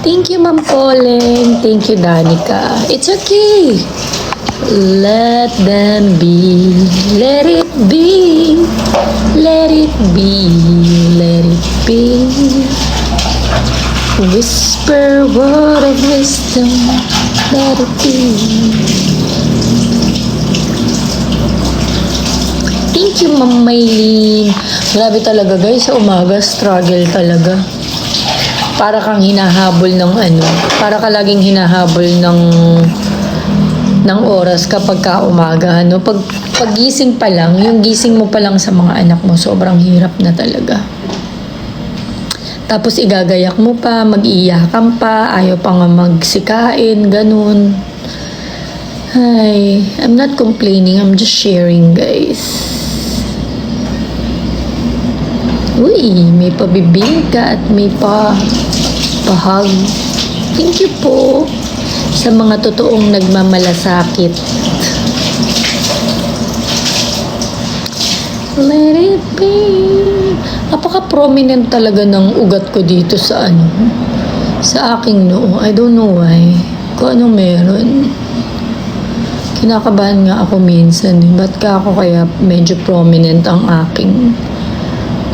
Thank you, Ma'am Colin. Thank you, Danica. It's okay. Let them be. Let it be. Let it be. Let it be. Whisper word of wisdom. Let it be. Thank you, Ma'am Maylene. Grabe talaga guys, sa umaga, struggle talaga. Para kang hinahabol ng para ka laging hinahabol ng oras kapag ka umaga, pagising pa lang, yung gising mo pa lang sa mga anak mo, sobrang hirap na talaga. Tapos igagayak mo pa, mag-iiyakan pa, ayaw pa nga magsikain, ganun. Ay, I'm not complaining, I'm just sharing, guys. Uy, may pabibingka at may pahag. Thank you po sa mga totoong nagmamalasakit. Let it be. Napaka-prominent talaga ng ugat ko dito sa sa aking noo. I don't know why. Kung anong meron. Kinakabahan nga ako minsan. Ba't ka ako kaya medyo prominent ang aking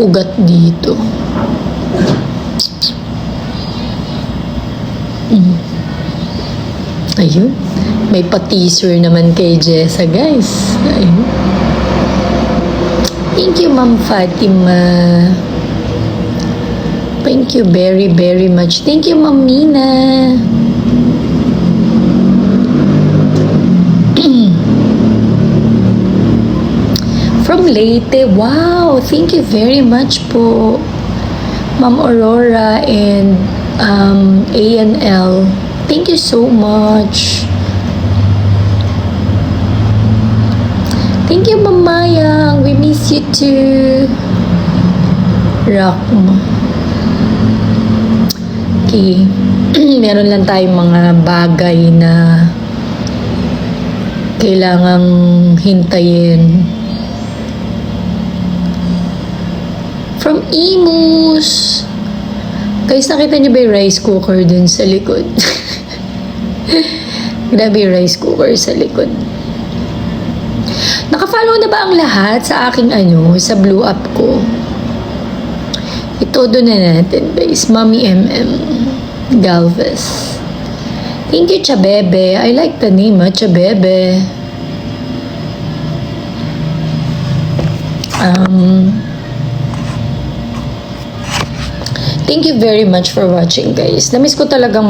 ugat dito? Ayun. May pa-teaser naman kay Jessa, guys. Ayun. Thank you, Ma'am Fatima. Thank you very, very much. Thank you, Ma'am Mina. From Leyte. Wow! Thank you very much po, Ma'am Aurora and ANL. Thank you so much. Thank you, Ma'am Mayang. We miss you too. Rock mo. Okay. Meron lang tayong mga bagay na kailangang hintayin. From Imus. Guys, nakita niyo ba yung rice cooker dun sa likod? Grabe yung rice cooker sa likod. Naka-follow na ba ang lahat sa aking sa blue app ko? Itodo na natin, guys. Mommy MM Galvez. Thank you, Chabebe. I like the name, Chabebe. Thank you very much for watching, guys. Namiss ko talagang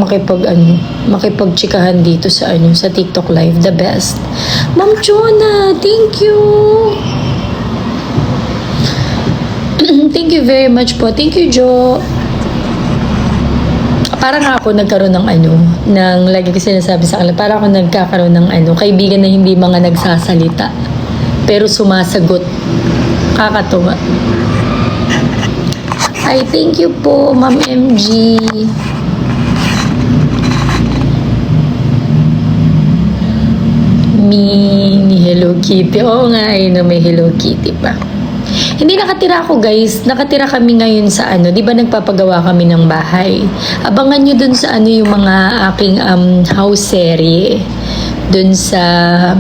makipagchikahan dito sa sa TikTok live, the best. Ma'am Jonah, thank you. Thank you very much po. Thank you, Jo. Parang ako nagkaroon ng ng lagi ko sinasabi sa kanila, parang ako nagkakaroon ng kaibigan na hindi mga nagsasalita, pero sumasagot. Kakatuwa. Ay, thank you po, Ma'am MG. Mini Hello Kitty. Oo nga, may Hello Kitty pa. Hindi nakatira ako, guys. Nakatira kami ngayon sa di ba nagpapagawa kami ng bahay. Abangan nyo dun sa yung mga aking house serye. Dun sa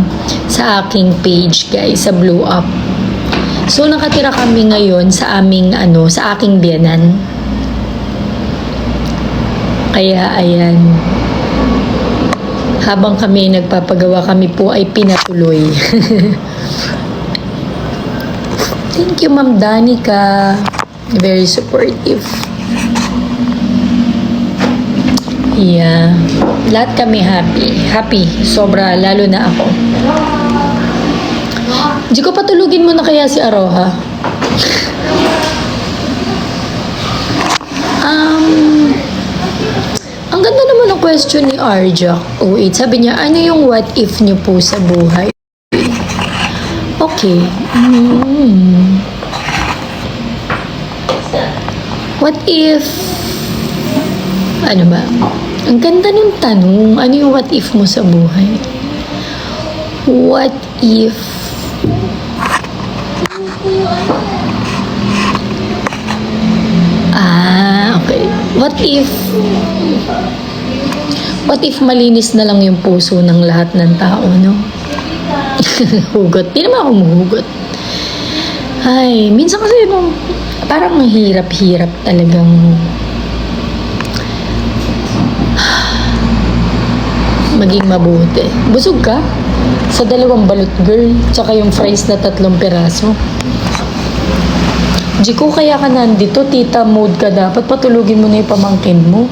aking page, guys, sa Blue Up. So, nakatira kami ngayon sa aming, sa aking biyanan. Kaya, ayan. Habang kami nagpapagawa, kami po ay pinatuloy. Thank you, Ma'am Danica. Very supportive. Yeah. Lahat kami happy. Happy. Sobra, lalo na ako. Di ko patulugin mo na kaya si Aroha. Ang ganda naman ng question ni Arjak. Sabi niya, ano yung what if niyo po sa buhay? Okay. What if... Ano ba? Ang ganda ng tanong. Ano yung what if mo sa buhay? What if... okay. what if malinis na lang yung puso ng lahat ng tao, no? Hugot. Di naman ako mahugot. Ay, minsan kasi nung parang mahirap-hirap talagang maging mabuti. Busog ka? Sa 2 balot, girl. Tsaka yung fries na 3 piraso. Jiko, kaya ka nandito, tita mode ka dapat. Patulugin mo na yung pamangkin mo.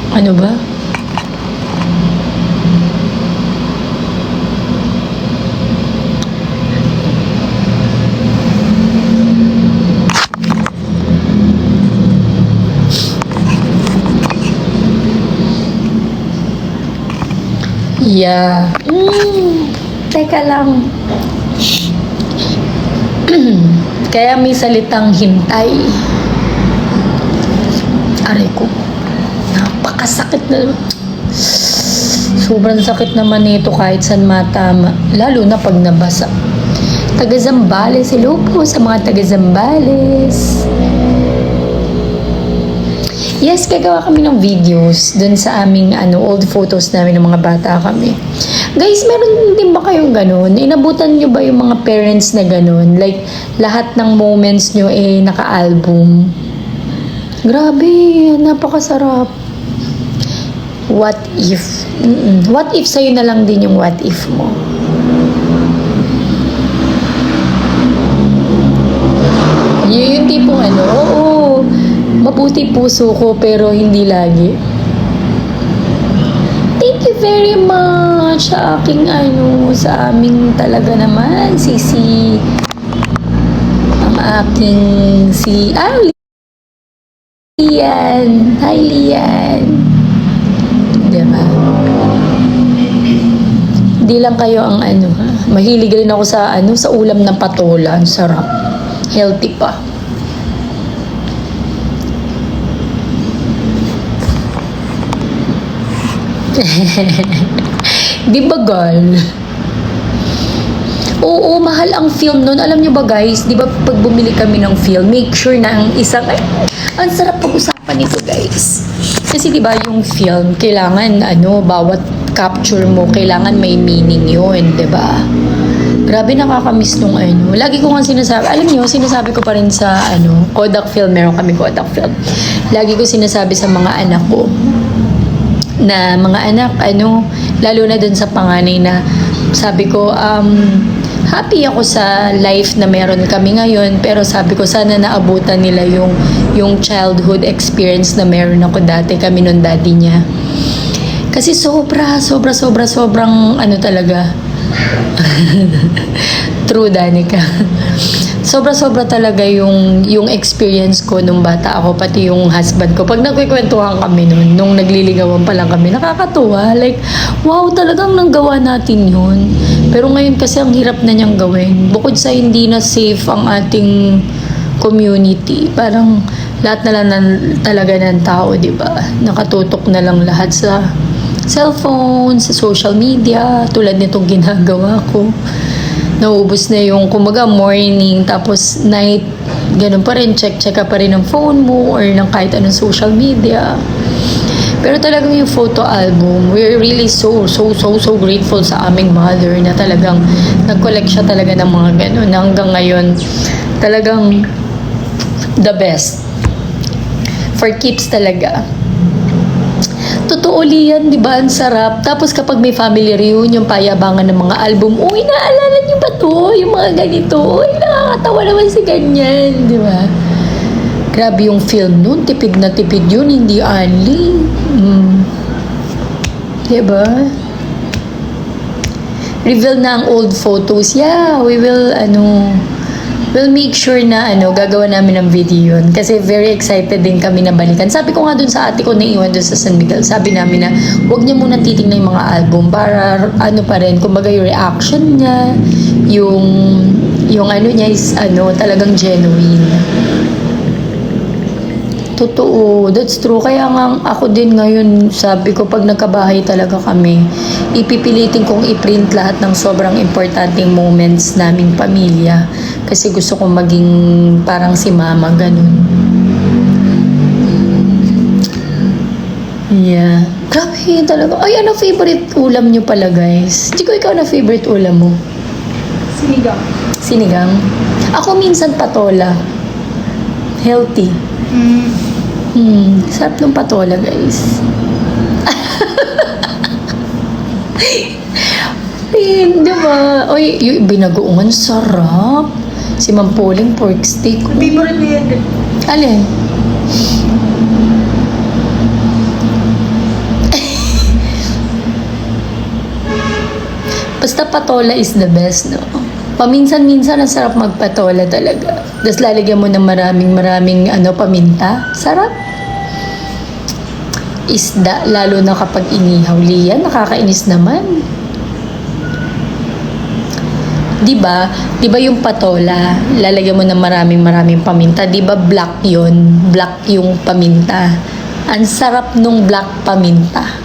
Ano ba? Yeah. Teka lang. Kaya may salitang hintay. Aray ko. Napakasakit na. Sobrang sakit naman nito kahit saan matama. Lalo na pag nabasa. Taga Zambales. Hello po sa mga taga Zambales. Yes, gagawa kami ng videos dun sa aming old photos namin ng mga bata kami. Guys, meron din ba kayong ganun? Inabutan nyo ba yung mga parents na ganun? Like, lahat ng moments nyo naka-album. Grabe, napakasarap. What if? What if sa'yo na lang din yung what if mo? Yung tipong oo, mabuti puso ko pero hindi lagi. Thank you very much sa aking sa aming talaga naman si ang aking Lian. Hi Lian. Diba? Hindi lang kayo ang mahilig rin ako sa sa ulam na patola. Ang sarap. Healthy pa. Di ba, girl? Oo, mahal ang film nun. Alam nyo ba, guys? Di ba, pag bumili kami ng film, make sure na ang isang... ang sarap pag-usapan nito, guys. Kasi di ba, yung film, kailangan, bawat capture mo, kailangan may meaning yun, di ba? Grabe, nakakamiss nung Lagi ko nga sinasabi, alam nyo, sinasabi ko pa rin sa, Kodak film, meron kami Kodak film. Lagi ko sinasabi sa mga anak ko, na mga anak, lalo na dun sa panganay na sabi ko, happy ako sa life na meron kami ngayon, pero sabi ko sana naabutan nila yung childhood experience na meron ako dati, kami nung daddy niya. Kasi sobrang talaga. True, Danica. Sobra talaga yung experience ko nung bata ako, pati yung husband ko. Pag nagkikwentuhan kami nung nagliligawan pa lang kami, nakakatuwa. Like, wow, talagang nanggawa natin yun. Pero ngayon kasi ang hirap na niyang gawin. Bukod sa hindi na safe ang ating community, parang lahat na lang talaga ng tao, di ba? Nakatutok na lang lahat sa cellphone, sa social media, tulad nitong ginagawa ko. Naubos na yung kumaga morning tapos night, ganun pa rin, check ka pa rin ng phone mo or ng kahit anong social media. Pero talagang yung photo album, we're really so grateful sa aming mother na talagang nag-collect siya talaga ng mga ganun. Hanggang ngayon, talagang the best. For keeps talaga. Totoo liyan, di ba? Ang sarap. Tapos kapag may family reunion, payabangan ng mga album, uy, naalala niyo ba to? Yung mga ganito. Uy, nakakatawa naman si ganyan. Di ba? Grabe yung film nun. Tipid na tipid yun. Hindi only. Di ba? Reveal na ang old photos. Yeah, we will, we'll make sure na gagawa namin ng video yun. Kasi very excited din kami na balikan. Sabi ko nga dun sa ate ko na iwan dun sa San Miguel, sabi namin na huwag niya muna titignan yung mga album para pa rin, kumbaga yung reaction niya, yung niya is talagang genuine. Totoo, that's true. Kaya nga ako din ngayon, sabi ko pag nagkabahay talaga kami, ipipilitin kong i-print lahat ng sobrang importanteng moments naming pamilya. Kasi gusto kong maging parang si mama, ganun. Yeah. Grabe talaga. Ay, ano favorite ulam nyo pala, guys? Di ko ikaw na favorite ulam mo. Sinigang. Sinigang? Ako minsan patola. Healthy. Sarap ng patola, guys. Di ba? Oy, yung binagoongan, sarap. Si Mampoling pork steak. Favorite mo yan. Alin? Basta patola is the best, no? Paminsan-minsan, ang sarap magpatola talaga. Tapos lalagyan mo ng maraming paminta. Sarap. Isda, lalo na kapag inihaw. Liyan, nakakainis naman. Diba? Diba yung patola, lalagyan mo ng maraming paminta. Diba black yon? Black yung paminta. Ang sarap nung black paminta.